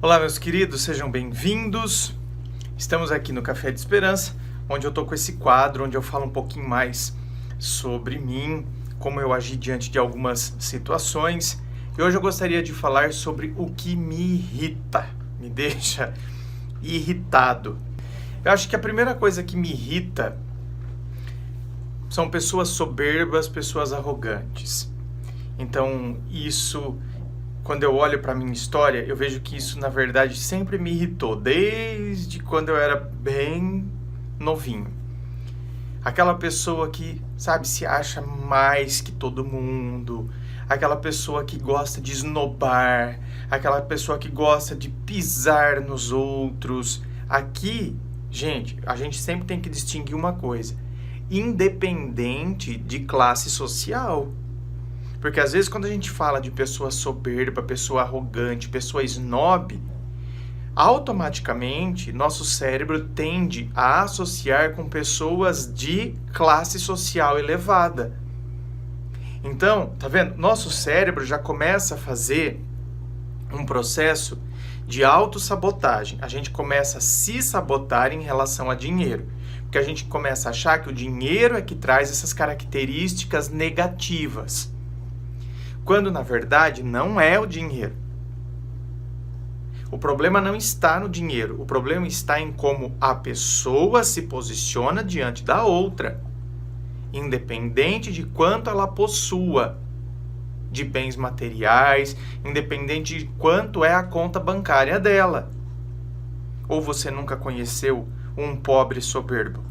Olá, meus queridos, sejam bem-vindos. Estamos aqui no Café de Esperança, onde eu tô com esse quadro, onde eu falo um pouquinho mais sobre mim, como eu agi diante de algumas situações. E hoje eu gostaria de falar sobre o que me irrita, me deixa irritado. Eu acho que a primeira coisa que me irrita são pessoas soberbas, pessoas arrogantes. Então, isso, quando eu olho para a minha história, eu vejo que isso, na verdade, sempre me irritou, desde quando eu era bem novinho. Aquela pessoa que, sabe, se acha mais que todo mundo, aquela pessoa que gosta de esnobar, aquela pessoa que gosta de pisar nos outros. Aqui, gente, a gente sempre tem que distinguir uma coisa, independente de classe social. Porque às vezes quando a gente fala de pessoa soberba, pessoa arrogante, pessoa snob, automaticamente nosso cérebro tende a associar com pessoas de classe social elevada. Então, tá vendo? Nosso cérebro já começa a fazer um processo de autossabotagem. A gente começa a se sabotar em relação a dinheiro. Porque a gente começa a achar que o dinheiro é que traz essas características negativas. Quando, na verdade, não é o dinheiro. O problema não está no dinheiro. O problema está em como a pessoa se posiciona diante da outra, independente de quanto ela possua de bens materiais, independente de quanto é a conta bancária dela. Ou você nunca conheceu um pobre soberbo,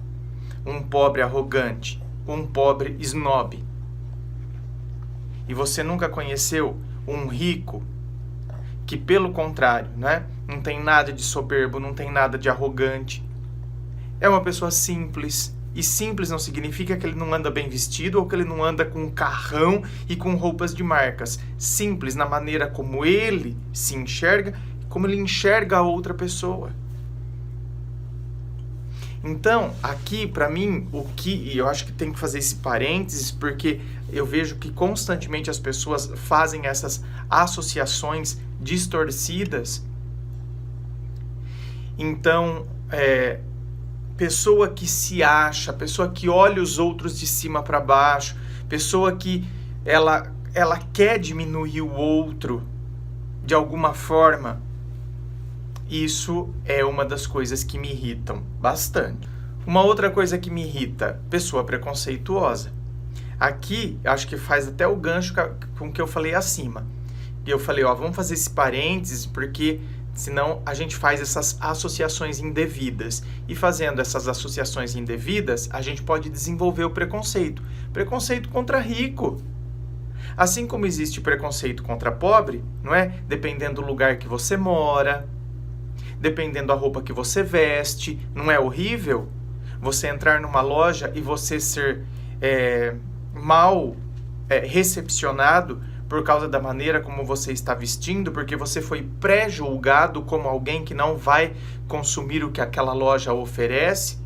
um pobre arrogante, um pobre snob? E você nunca conheceu um rico que, pelo contrário, né, não tem nada de soberbo, não tem nada de arrogante. É uma pessoa simples. E simples não significa que ele não anda bem vestido ou que ele não anda com um carrão e com roupas de marcas. Simples na maneira como ele se enxerga, como ele enxerga a outra pessoa. Então, aqui, para mim, e eu acho que tem que fazer esse parênteses, porque eu vejo que constantemente as pessoas fazem essas associações distorcidas. Então, pessoa que se acha, pessoa que olha os outros de cima para baixo, pessoa que ela quer diminuir o outro de alguma forma. Isso é uma das coisas que me irritam bastante. Uma outra coisa que me irrita, pessoa preconceituosa. Aqui, acho que faz até o gancho com o que eu falei acima. E eu falei, vamos fazer esse parênteses, porque senão a gente faz essas associações indevidas. E fazendo essas associações indevidas, a gente pode desenvolver o preconceito. Preconceito contra rico. Assim como existe preconceito contra pobre, não é? Dependendo do lugar que você mora, dependendo da roupa que você veste. Não é horrível você entrar numa loja e você ser mal recepcionado por causa da maneira como você está vestindo, porque você foi pré-julgado como alguém que não vai consumir o que aquela loja oferece?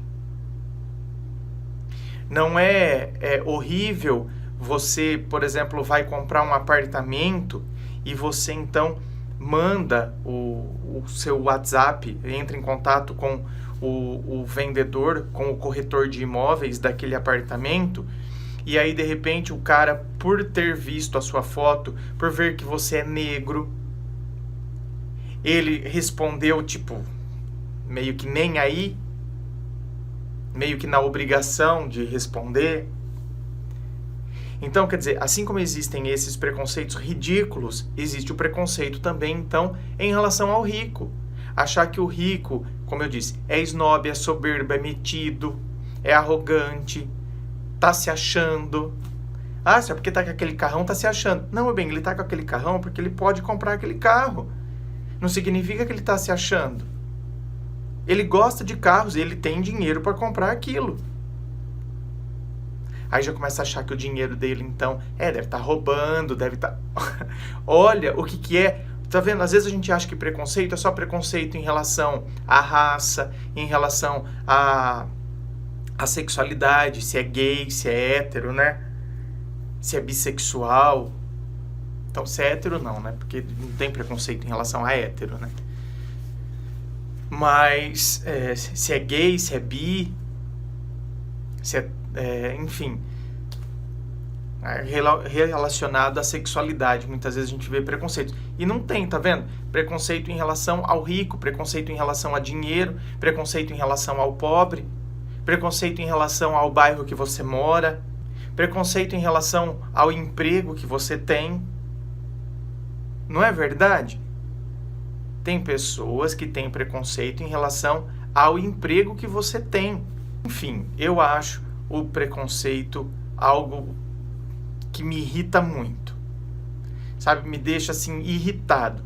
Não é horrível você, por exemplo, vai comprar um apartamento e você então manda o seu WhatsApp, entra em contato com o vendedor, com o corretor de imóveis daquele apartamento, e aí de repente o cara, por ter visto a sua foto, por ver que você é negro, ele respondeu tipo, meio que nem aí, meio que na obrigação de responder. Então, quer dizer, assim como existem esses preconceitos ridículos, existe o preconceito também, então, em relação ao rico. Achar que o rico, como eu disse, é snob, é soberbo, é metido, é arrogante, tá se achando. Só porque tá com aquele carrão, tá se achando. Não, meu bem, ele tá com aquele carrão porque ele pode comprar aquele carro. Não significa que ele tá se achando. Ele gosta de carros, ele tem dinheiro para comprar aquilo. Aí já começa a achar que o dinheiro dele, então, deve estar roubando, deve estar... Olha o que é. Tá vendo? Às vezes a gente acha que preconceito é só preconceito em relação à raça, em relação à sexualidade, se é gay, se é hétero, né? Se é bissexual. Então, se é hétero, não, né? Porque não tem preconceito em relação a hétero, né? mas se é gay, se é bi, se enfim, relacionado à sexualidade. Muitas vezes a gente vê preconceito. E não tem, tá vendo? Preconceito em relação ao rico, preconceito em relação a dinheiro, preconceito em relação ao pobre, preconceito em relação ao bairro que você mora, preconceito em relação ao emprego que você tem. Não é verdade? Tem pessoas que têm preconceito em relação ao emprego que você tem. Enfim, eu acho o preconceito algo que me irrita muito. Sabe, me deixa assim irritado.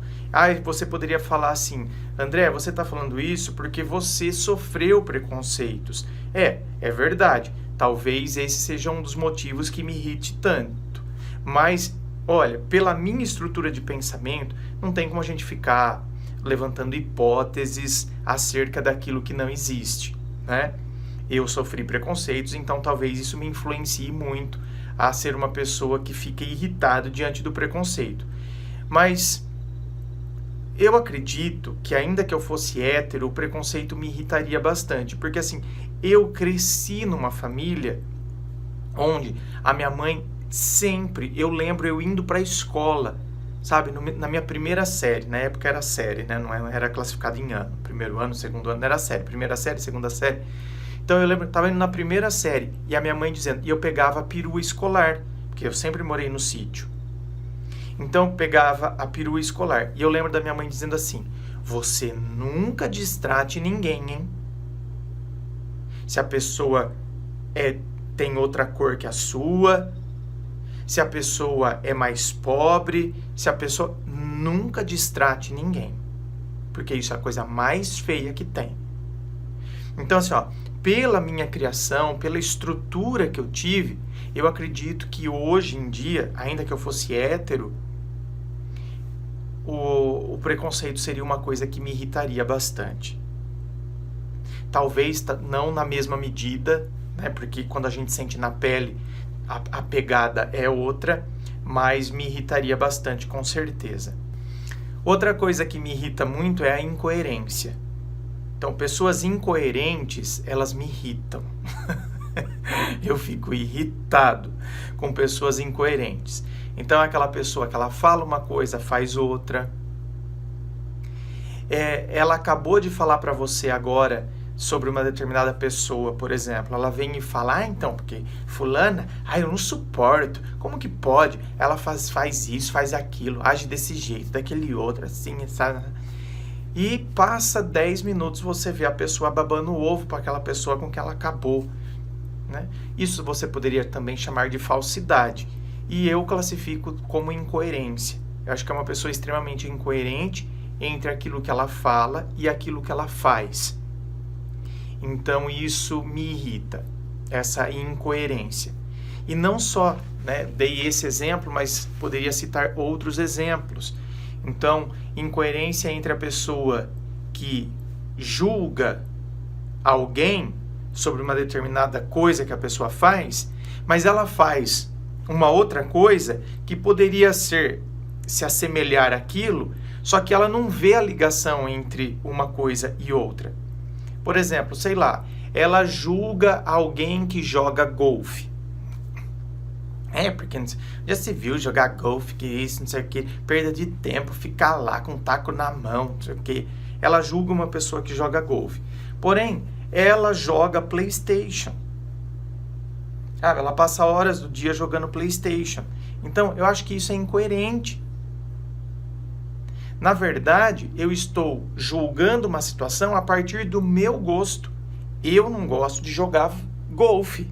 Você poderia falar assim: André, você está falando isso porque você sofreu preconceitos. É verdade. Talvez esse seja um dos motivos que me irrite tanto. Mas, olha, pela minha estrutura de pensamento, não tem como a gente ficar levantando hipóteses acerca daquilo que não existe, né? Eu sofri preconceitos, então talvez isso me influencie muito a ser uma pessoa que fica irritado diante do preconceito. Mas eu acredito que, ainda que eu fosse hétero, o preconceito me irritaria bastante, porque assim, eu cresci numa família onde a minha mãe sempre, eu lembro eu indo para a escola, sabe, na minha primeira série, na época era série, né, não era classificado em ano, primeiro ano, segundo ano, era série, primeira série, segunda série. Então eu lembro que estava indo na primeira série e a minha mãe dizendo, e eu pegava a perua escolar, porque eu sempre morei no sítio. Então eu pegava a perua escolar e eu lembro da minha mãe dizendo assim: você nunca distrate ninguém, hein? Se a pessoa tem outra cor que a sua, se a pessoa é mais pobre, se a pessoa... Nunca distrate ninguém, porque isso é a coisa mais feia que tem. Então assim, pela minha criação, pela estrutura que eu tive, eu acredito que hoje em dia, ainda que eu fosse hétero, o preconceito seria uma coisa que me irritaria bastante. Talvez não na mesma medida, né, porque quando a gente sente na pele, a pegada é outra, mas me irritaria bastante, com certeza. Outra coisa que me irrita muito é a incoerência. Então, pessoas incoerentes, elas me irritam. Eu fico irritado com pessoas incoerentes. Então, aquela pessoa que ela fala uma coisa, faz outra. Ela acabou de falar para você agora sobre uma determinada pessoa, por exemplo. Ela vem e fala, então, porque fulana, eu não suporto. Como que pode? Ela faz isso, faz aquilo, age desse jeito, daquele outro, assim, sabe? E passa 10 minutos, você vê a pessoa babando o ovo para aquela pessoa com que ela acabou, né? Isso você poderia também chamar de falsidade. E eu classifico como incoerência. Eu acho que é uma pessoa extremamente incoerente entre aquilo que ela fala e aquilo que ela faz. Então isso me irrita, essa incoerência. E não só, né, dei esse exemplo, mas poderia citar outros exemplos. Então, incoerência entre a pessoa que julga alguém sobre uma determinada coisa que a pessoa faz, mas ela faz uma outra coisa que poderia se assemelhar àquilo, só que ela não vê a ligação entre uma coisa e outra. Por exemplo, sei lá, ela julga alguém que joga golfe. Porque já se viu jogar golfe, que isso, não sei o que, perda de tempo, ficar lá com um taco na mão, não sei o que. Ela julga uma pessoa que joga golfe. Porém, ela joga PlayStation. Ela passa horas do dia jogando PlayStation. Então, eu acho que isso é incoerente. Na verdade, eu estou julgando uma situação a partir do meu gosto. Eu não gosto de jogar golfe.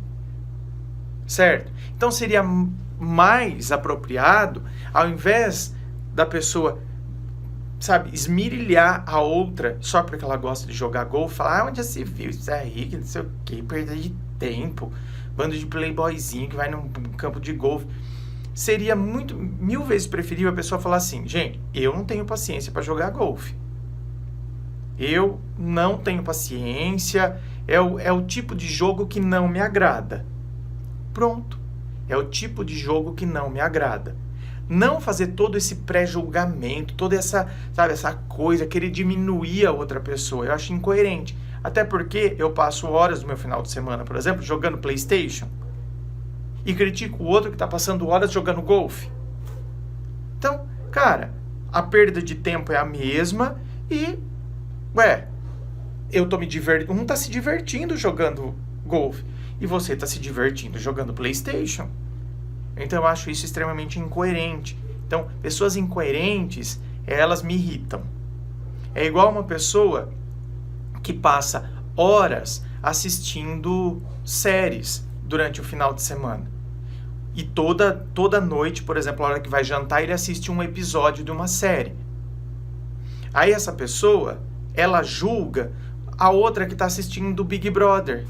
Certo? Então seria mais apropriado, ao invés da pessoa, sabe, esmirilhar a outra só porque ela gosta de jogar golfe, falar, onde já se viu isso aí, que não sei o que, perda de tempo, bando de playboyzinho que vai num campo de golfe. Seria mil vezes preferível a pessoa falar assim, gente, eu não tenho paciência para jogar golfe. Eu não tenho paciência, é o tipo de jogo que não me agrada. Pronto. É o tipo de jogo que não me agrada. Não fazer todo esse pré-julgamento, toda essa, sabe, essa coisa, querer diminuir a outra pessoa. Eu acho incoerente. Até porque eu passo horas do meu final de semana, por exemplo, jogando PlayStation e critico o outro que está passando horas jogando golfe. Então, cara, a perda de tempo é a mesma e, eu tô me divertindo, um tá se divertindo jogando golfe e você tá se divertindo jogando PlayStation. Então eu acho isso extremamente incoerente. Então, pessoas incoerentes, elas me irritam. É igual uma pessoa que passa horas assistindo séries durante o final de semana. E toda noite, por exemplo, a hora que vai jantar, ele assiste um episódio de uma série. Aí essa pessoa, ela julga a outra que está assistindo Big Brother.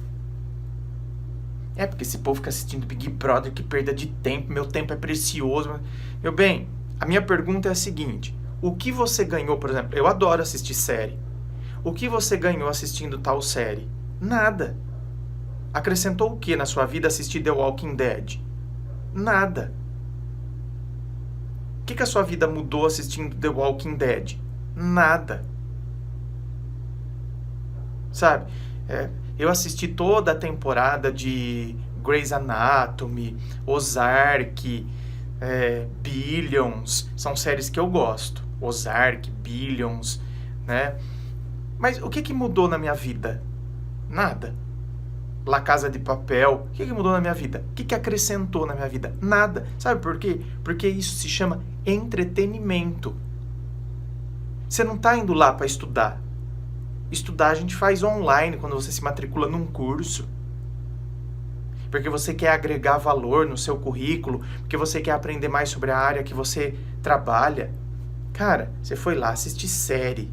Porque esse povo fica assistindo Big Brother, que perda de tempo, meu tempo é precioso. Meu bem, a minha pergunta é a seguinte: o que você ganhou, por exemplo, eu adoro assistir série. O que você ganhou assistindo tal série? Nada. Acrescentou o que na sua vida assistir The Walking Dead? Nada. O que a sua vida mudou assistindo The Walking Dead? Nada. Sabe? Eu assisti toda a temporada de Grey's Anatomy, Ozark, Billions. São séries que eu gosto. Ozark, Billions, né? Mas o que mudou na minha vida? Nada. La Casa de Papel. O que mudou na minha vida? O que acrescentou na minha vida? Nada. Sabe por quê? Porque isso se chama entretenimento. Você não está indo lá para estudar. Estudar a gente faz online quando você se matricula num curso. Porque você quer agregar valor no seu currículo, porque você quer aprender mais sobre a área que você trabalha. Cara, você foi lá assistir série.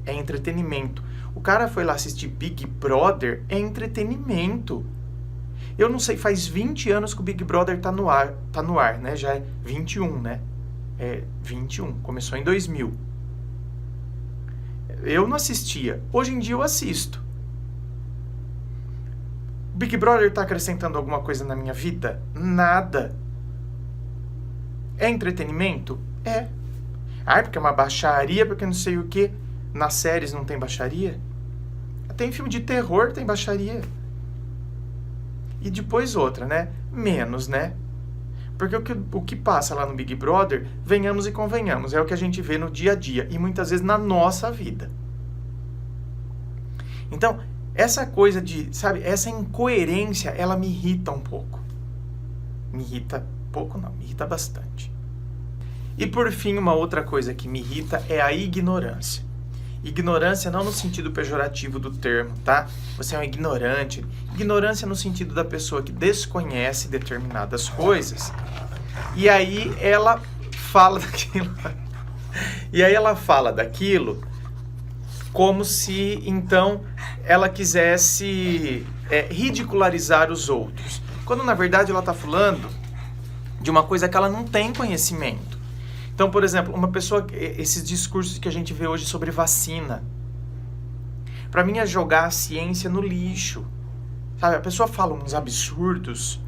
É entretenimento. O cara foi lá assistir Big Brother, é entretenimento. Eu não sei, faz 20 anos que o Big Brother tá no ar, né? Já é 21, né? 21, começou em 2000. Eu não assistia. Hoje em dia eu assisto. O Big Brother tá acrescentando alguma coisa na minha vida? Nada. É entretenimento? É. Porque é uma baixaria, porque não sei o quê. Nas séries não tem baixaria? Tem filme de terror, tem baixaria. E depois outra, né? Menos, né? Porque o que passa lá no Big Brother, venhamos e convenhamos, é o que a gente vê no dia a dia e muitas vezes na nossa vida. Então, essa coisa de, sabe, essa incoerência, ela me irrita um pouco. Me irrita pouco não, me irrita bastante. E por fim, uma outra coisa que me irrita é a ignorância. Ignorância não no sentido pejorativo do termo, tá? Você é um ignorante. Ignorância no sentido da pessoa que desconhece determinadas coisas. E aí ela fala daquilo. Como se, então, ela quisesse ridicularizar os outros. Quando, na verdade, ela está falando de uma coisa que ela não tem conhecimento. Então, por exemplo, uma pessoa, esses discursos que a gente vê hoje sobre vacina, para mim é jogar a ciência no lixo. Sabe, a pessoa fala uns absurdos,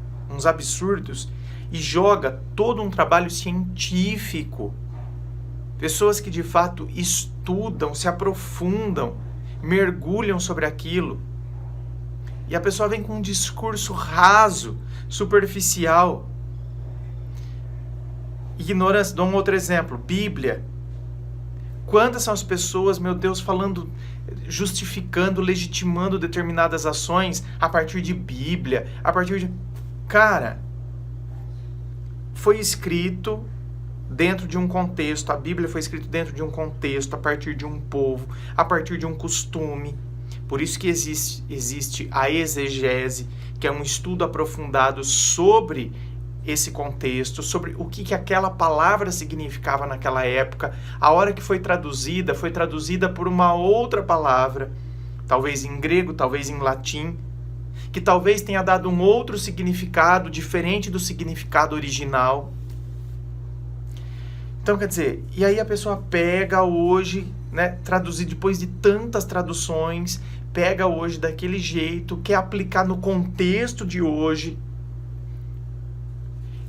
e joga todo um trabalho científico. Pessoas que de fato estudam, se aprofundam, mergulham sobre aquilo. E a pessoa vem com um discurso raso, superficial. Ignorância, dou um outro exemplo, Bíblia. Quantas são as pessoas, meu Deus, falando, justificando, legitimando determinadas ações a partir de Bíblia, a partir de... Cara, foi escrito dentro de um contexto, a Bíblia foi escrita dentro de um contexto, a partir de um povo, a partir de um costume. Por isso que existe a exegese, que é um estudo aprofundado sobre esse contexto, sobre o que aquela palavra significava naquela época. A hora que foi traduzida por uma outra palavra, talvez em grego, talvez em latim, que talvez tenha dado um outro significado, diferente do significado original. Então, quer dizer, e aí a pessoa pega hoje, né, traduzir depois de tantas traduções, pega hoje daquele jeito, quer aplicar no contexto de hoje.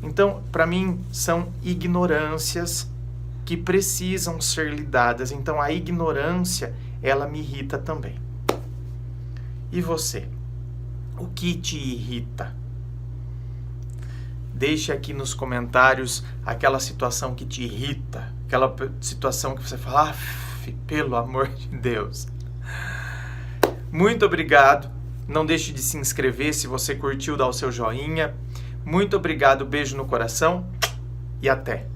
Então, para mim, são ignorâncias que precisam ser lidadas. Então, a ignorância, ela me irrita também. E você? O que te irrita? Deixe aqui nos comentários aquela situação que te irrita, aquela situação que você fala, pelo amor de Deus. Muito obrigado. Não deixe de se inscrever se você curtiu, dá o seu joinha. Muito obrigado, beijo no coração e até.